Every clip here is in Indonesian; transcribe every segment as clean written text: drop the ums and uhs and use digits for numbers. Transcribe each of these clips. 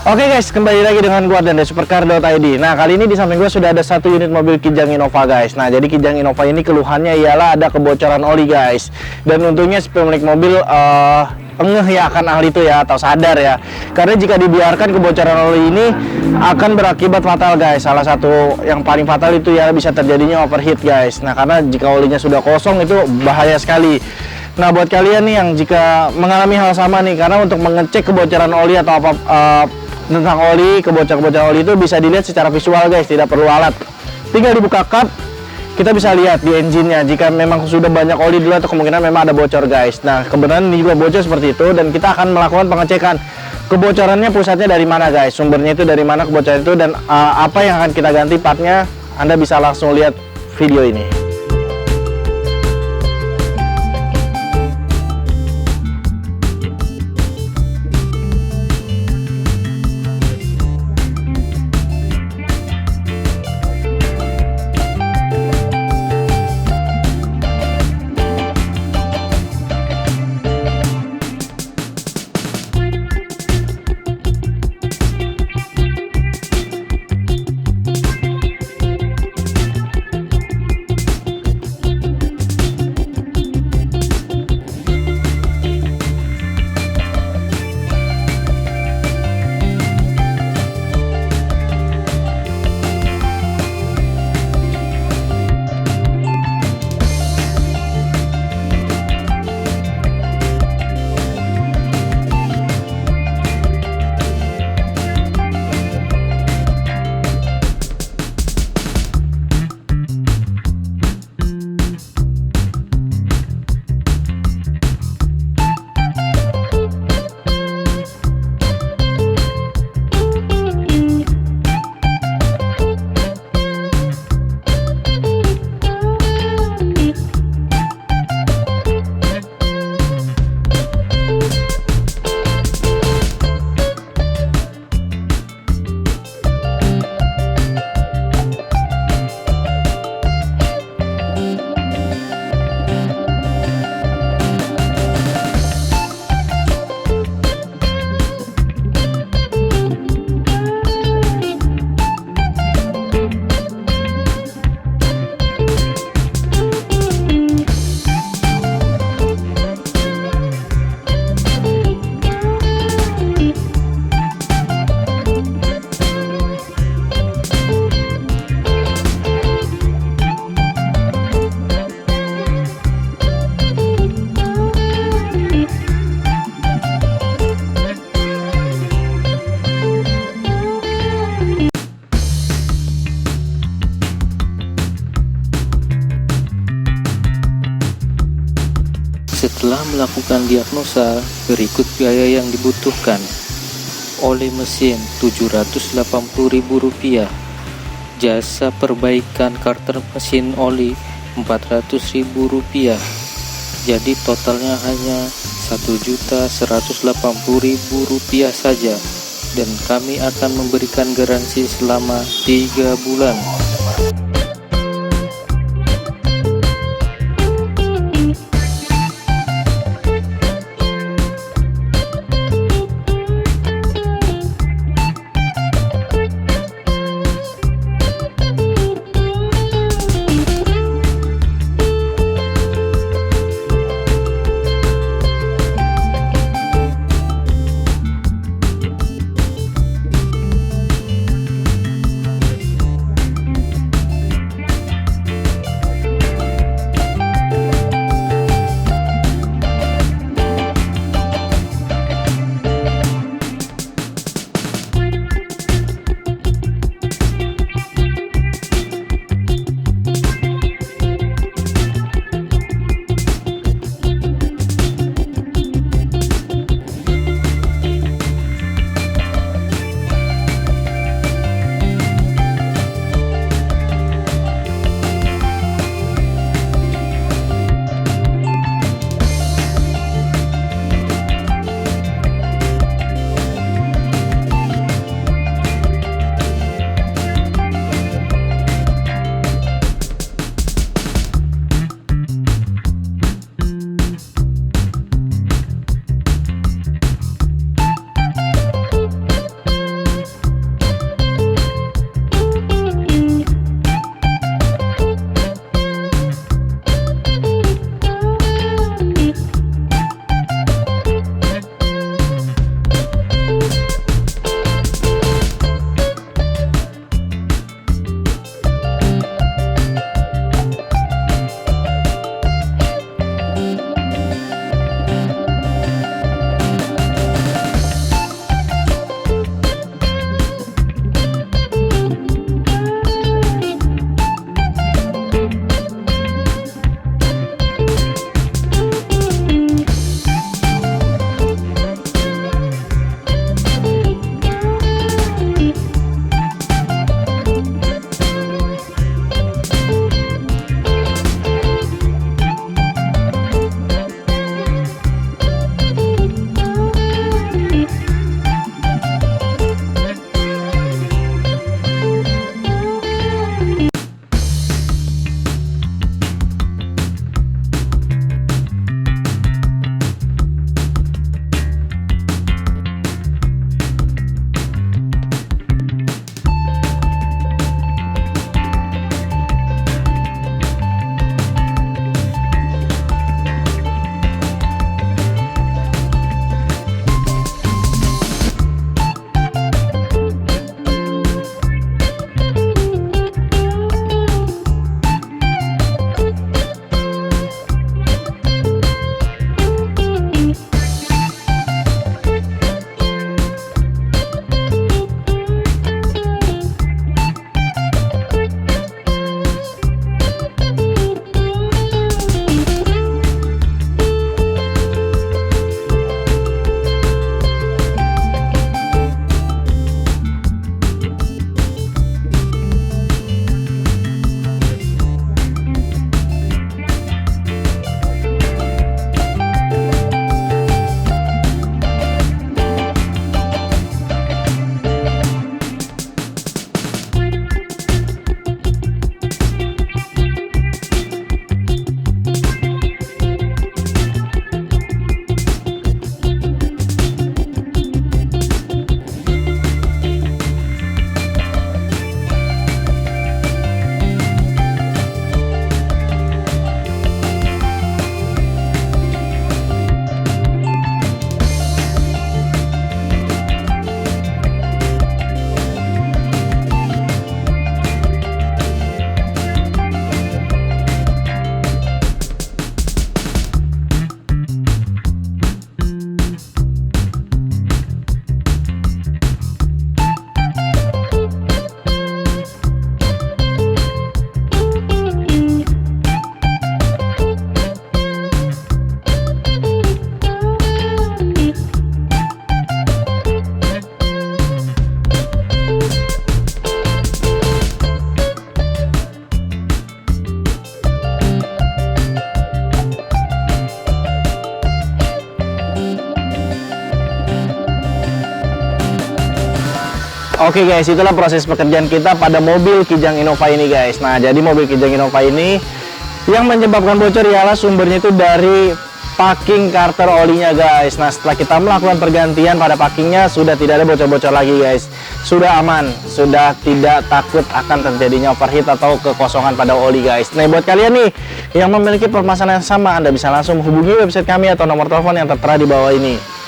Oke guys, kembali lagi dengan gua dan Supercar.id. Nah, kali ini di samping gua sudah ada satu unit mobil Kijang Innova guys. Nah, jadi Kijang Innova ini keluhannya ialah ada kebocoran oli guys. Dan untungnya si pemilik mobil ngeh ya akan hal itu ya, atau sadar ya. Karena jika dibiarkan kebocoran oli ini akan berakibat fatal guys. Salah satu yang paling fatal itu ya bisa terjadinya overheat guys. Nah, karena jika olinya sudah kosong itu bahaya sekali. Nah, buat kalian nih yang jika mengalami hal sama nih, karena untuk mengecek kebocoran oli atau apa tentang oli, kebocoran oli itu bisa dilihat secara visual guys, tidak perlu alat. Tinggal dibuka kap, kita bisa lihat di engine-nya jika memang sudah banyak oli dulu atau kemungkinan memang ada bocor guys. Nah, kebenaran ini juga bocor seperti itu dan kita akan melakukan pengecekan kebocorannya pusatnya dari mana guys, sumbernya itu dari mana kebocoran itu dan apa yang akan kita ganti partnya. Anda bisa langsung lihat video ini. Setelah melakukan diagnosa, berikut biaya yang dibutuhkan. Oli mesin Rp780.000, jasa perbaikan karter mesin oli Rp400.000. Jadi totalnya hanya Rp1.180.000 saja, dan kami akan memberikan garansi selama 3 bulan. Oke guys, itulah proses pekerjaan kita pada mobil Kijang Innova ini guys. Nah, jadi mobil Kijang Innova ini yang menyebabkan bocor ialah sumbernya itu dari packing karter olinya guys. Nah, setelah kita melakukan pergantian pada packingnya, sudah tidak ada bocor-bocor lagi guys. Sudah aman, sudah tidak takut akan terjadinya overheat atau kekosongan pada oli guys. Nah, buat kalian nih yang memiliki permasalahan yang sama, Anda bisa langsung hubungi website kami atau nomor telepon yang tertera di bawah ini.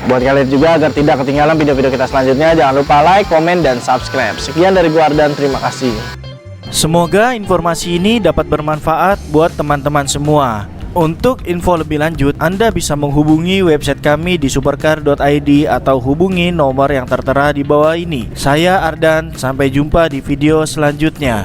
Buat kalian juga agar tidak ketinggalan video-video kita selanjutnya, jangan lupa like, komen, dan subscribe. Sekian dari gua Ardan, terima kasih. Semoga informasi ini dapat bermanfaat buat teman-teman semua. Untuk info lebih lanjut, Anda bisa menghubungi website kami di supercar.id atau hubungi nomor yang tertera di bawah ini. Saya Ardan, sampai jumpa di video selanjutnya.